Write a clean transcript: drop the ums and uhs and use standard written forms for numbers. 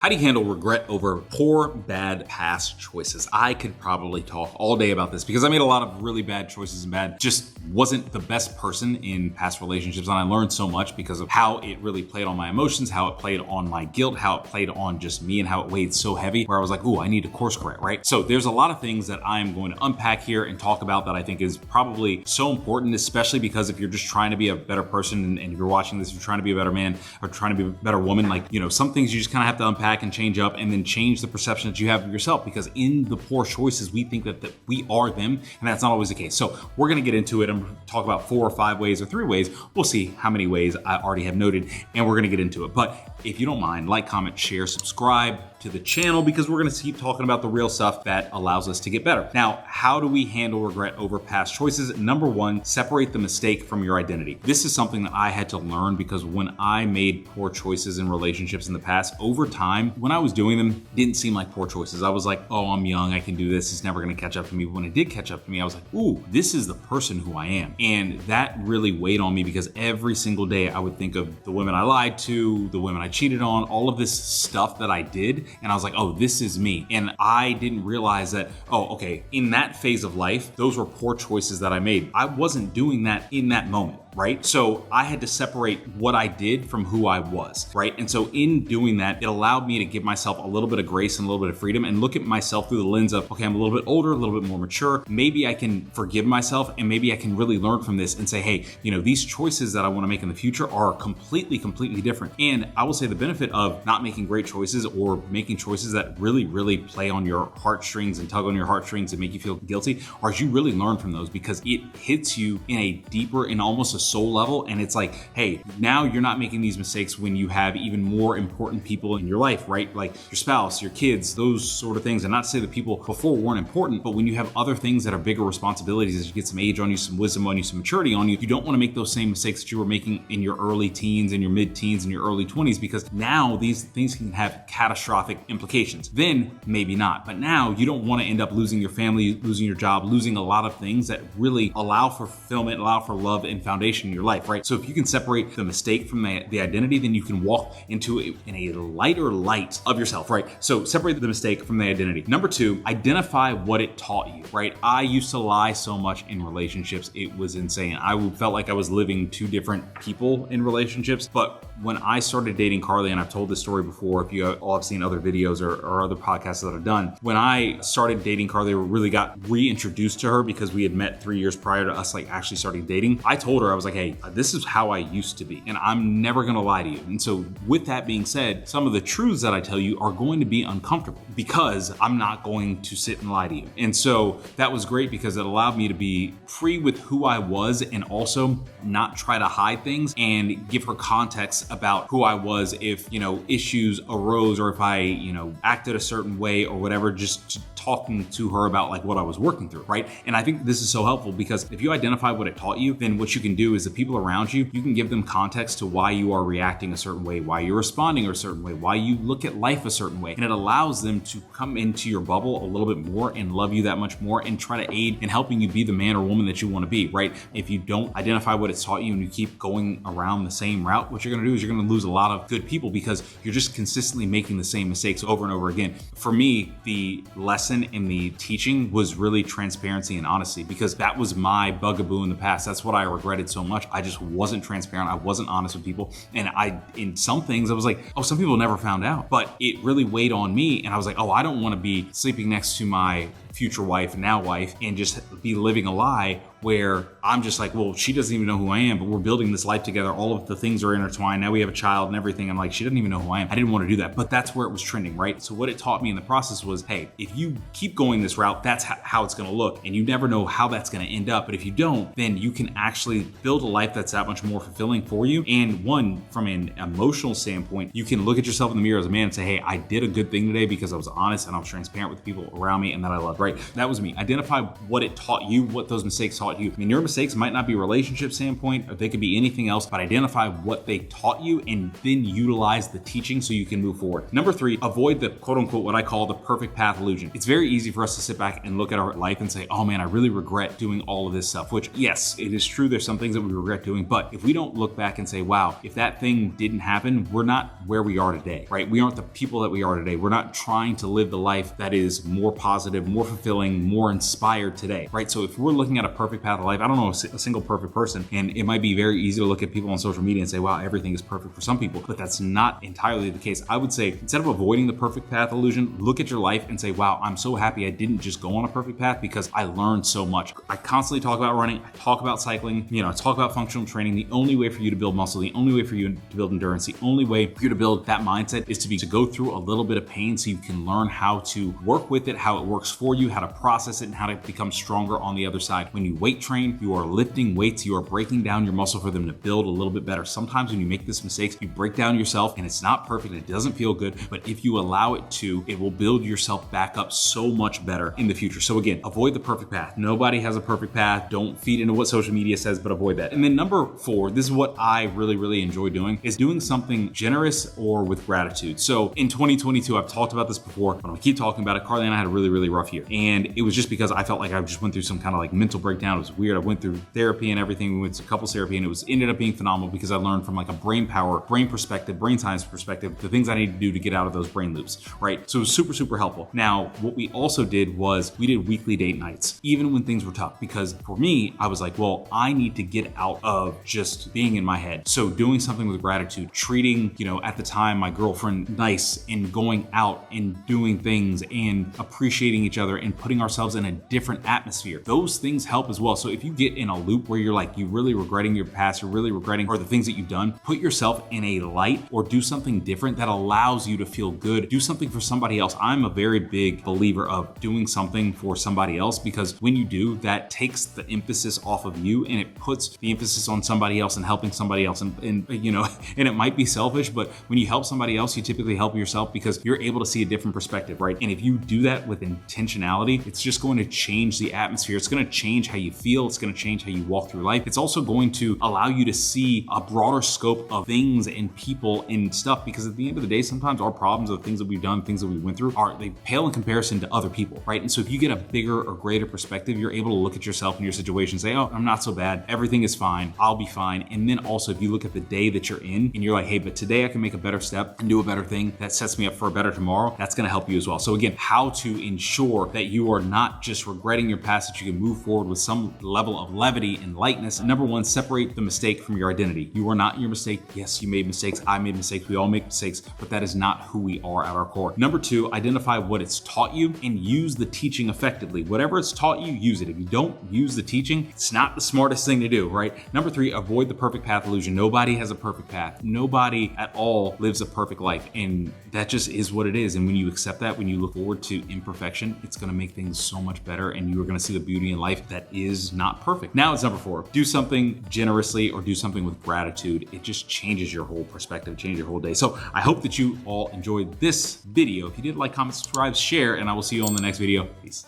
How do you handle regret over poor, bad past choices? I could probably talk all day about this because I made a lot of really bad choices and just wasn't the best person in past relationships. And I learned so much because of how it really played on my emotions, how it played on my guilt, how it played on just me and how it weighed so heavy where I was like, ooh, I need to course correct, right? So there's a lot of things that I am going to unpack here and talk about that I think is probably so important, especially because if you're just trying to be a better person and you're watching this, you're trying to be a better man or trying to be a better woman, like, some things you just kind of have to unpack and change up and then change the perception that you have of yourself, because in the poor choices we think that we are them, and that's not always the case. So we're going to get into it and talk about 4 or 5 ways or 3 ways. We'll see how many ways I already have noted, and we're going to get into it. But if you don't mind, like, comment, share, subscribe to the channel, because we're going to keep talking about the real stuff that allows us to get better. Now, how do we handle regret over past choices? Number 1, separate the mistake from your identity. This is something that I had to learn because when I made poor choices in relationships in the past, over time, when I was doing them, didn't seem like poor choices. I was like, oh, I'm young, I can do this, it's never going to catch up to me. But when it did catch up to me, I was like, ooh, this is the person who I am. And that really weighed on me because every single day I would think of the women I lied to, the women I cheated on, all of this stuff that I did. And I was like, oh, this is me. And I didn't realize that, oh, okay, in that phase of life, those were poor choices that I made. I wasn't doing that in that moment, right? So I had to separate what I did from who I was, right? And so in doing that, it allowed me to give myself a little bit of grace and a little bit of freedom and look at myself through the lens of, okay, I'm a little bit older, a little bit more mature. Maybe I can forgive myself and maybe I can really learn from this and say, hey, these choices that I want to make in the future are completely different. And I will say the benefit of not making great choices or making choices that really play on your heartstrings and tug on your heartstrings and make you feel guilty, or as you really learn from those, because it hits you in a deeper and almost a soul level. And it's like, hey, now you're not making these mistakes when you have even more important people in your life, right? Like your spouse, your kids, those sort of things. And not to say that people before weren't important, but when you have other things that are bigger responsibilities, as you get some age on you, some wisdom on you, some maturity on you, you don't want to make those same mistakes that you were making in your early teens and your mid-teens and your early 20s, because now these things can have catastrophic implications. Then maybe not, but now you don't want to end up losing your family, losing your job, losing a lot of things that really allow for fulfillment, allow for love and foundation in your life, right? So if you can separate the mistake from the identity, then you can walk into it in a lighter light of yourself, right? So separate the mistake from the identity. Number 2, identify what it taught you, right? I used to lie so much in relationships. It was insane. I felt like I was living 2 different people in relationships. But when I started dating Carly, and I've told this story before, if you all have seen other videos or other podcasts that I've done, when I started dating Carly, we really got reintroduced to her because we had met 3 years prior to us actually starting dating. I told her, I was like, hey, this is how I used to be, and I'm never gonna lie to you. And so with that being said, some of the truths that I tell you are going to be uncomfortable because I'm not going to sit and lie to you. And so that was great because it allowed me to be free with who I was and also not try to hide things and give her context about who I was if, issues arose or if I, acted a certain way or whatever, just talking to her about like what I was working through, right? And I think this is so helpful because if you identify what it taught you, then what you can do is the people around you, you can give them context to why you are reacting a certain way, why you're responding a certain way, why you look at life a certain way. And it allows them to come into your bubble a little bit more and love you that much more and try to aid in helping you be the man or woman that you want to be, right? If you don't identify what it's taught you and you keep going around the same route, what you're going to do is you're going to lose a lot of good people because you're just consistently making the same mistakes over and over again. For me, the lesson in the teaching was really transparency and honesty, because that was my bugaboo in the past. That's what I regretted so much. I just wasn't transparent. I wasn't honest with people. And in some things, I was like, oh, some people never found out. But it really weighed on me. And I was like, oh, I don't want to be sleeping next to my future wife, now wife, and just be living a lie where I'm just like, well, she doesn't even know who I am, but we're building this life together. All of the things are intertwined. Now we have a child and everything. I'm like, she doesn't even know who I am. I didn't want to do that, but that's where it was trending, right? So what it taught me in the process was, hey, if you keep going this route, that's how it's going to look. And you never know how that's going to end up. But if you don't, then you can actually build a life that's that much more fulfilling for you. And one, from an emotional standpoint, you can look at yourself in the mirror as a man and say, hey, I did a good thing today because I was honest and I was transparent with the people around me and that I loved, right? right? That was me. Identify what it taught you, what those mistakes taught you. I mean, your mistakes might not be relationship standpoint, or they could be anything else, but identify what they taught you and then utilize the teaching so you can move forward. Number 3, avoid the quote unquote, what I call the perfect path illusion. It's very easy for us to sit back and look at our life and say, oh man, I really regret doing all of this stuff, which yes, it is true. There's some things that we regret doing, but if we don't look back and say, wow, if that thing didn't happen, we're not where we are today, right? We aren't the people that we are today. We're not trying to live the life that is more positive, more fulfilling, more inspired today, right? So if we're looking at a perfect path of life, I don't know a single perfect person, and it might be very easy to look at people on social media and say, wow, everything is perfect for some people, but that's not entirely the case. I would say instead of avoiding the perfect path illusion, look at your life and say, wow, I'm so happy I didn't just go on a perfect path because I learned so much. I constantly talk about running, I talk about cycling, I talk about functional training. The only way for you to build muscle, the only way for you to build endurance, the only way for you to build that mindset is to go through a little bit of pain so you can learn how to work with it, how it works for you, how to process it, and how to become stronger on the other side. When you weight train, you are lifting weights, you are breaking down your muscle for them to build a little bit better. Sometimes when you make this mistakes, you break down yourself and it's not perfect, it doesn't feel good, but if you allow it to, it will build yourself back up so much better in the future. So again, avoid the perfect path. Nobody has a perfect path. Don't feed into what social media says, but avoid that. And then number 4, this is what I really enjoy doing, is doing something generous or with gratitude. So in 2022, I've talked about this before, but I'm gonna keep talking about it. Carly and I had a really rough year. And it was just because I felt like I just went through some kind of like mental breakdown. It was weird. I went through therapy and everything. We went to couples therapy and it ended up being phenomenal because I learned from like a brain power, brain perspective, brain science perspective, the things I need to do to get out of those brain loops, right? So it was super helpful. Now, what we also did was we did weekly date nights, even when things were tough, because for me, I was like, well, I need to get out of just being in my head. So doing something with gratitude, treating, at the time, my girlfriend nice, and going out and doing things and appreciating each other and putting ourselves in a different atmosphere. Those things help as well. So if you get in a loop where you're like, you're really regretting your past, you're really regretting or the things that you've done, put yourself in a light or do something different that allows you to feel good. Do something for somebody else. I'm a very big believer of doing something for somebody else, because when you do, that takes the emphasis off of you and it puts the emphasis on somebody else and helping somebody else. And and it might be selfish, but when you help somebody else, you typically help yourself because you're able to see a different perspective, right? And if you do that with intentionality, it's just going to change the atmosphere. It's going to change how you feel. It's going to change how you walk through life. It's also going to allow you to see a broader scope of things and people and stuff, because at the end of the day, sometimes our problems, or the things that we've done, things that we went through, they pale in comparison to other people, right? And so if you get a bigger or greater perspective, you're able to look at yourself and your situation and say, oh, I'm not so bad. Everything is fine. I'll be fine. And then also, if you look at the day that you're in and you're like, hey, but today I can make a better step and do a better thing that sets me up for a better tomorrow, that's going to help you as well. So again, how to ensure that you are not just regretting your past, that you can move forward with some level of levity and lightness. Number 1, separate the mistake from your identity. You are not your mistake. Yes, you made mistakes. I made mistakes. We all make mistakes, but that is not who we are at our core. Number 2, identify what it's taught you and use the teaching effectively. Whatever it's taught you, use it. If you don't use the teaching, it's not the smartest thing to do, right? Number 3, avoid the perfect path illusion. Nobody has a perfect path. Nobody at all lives a perfect life, and that just is what it is. And when you accept that, when you look forward to imperfection, it's going to make things so much better, and you are going to see the beauty in life that is not perfect. Now it's number 4, do something generously or do something with gratitude. It just changes your whole perspective, changes your whole day. So I hope that you all enjoyed this video. If you did, like, comment, subscribe, share, and I will see you on the next video. Peace.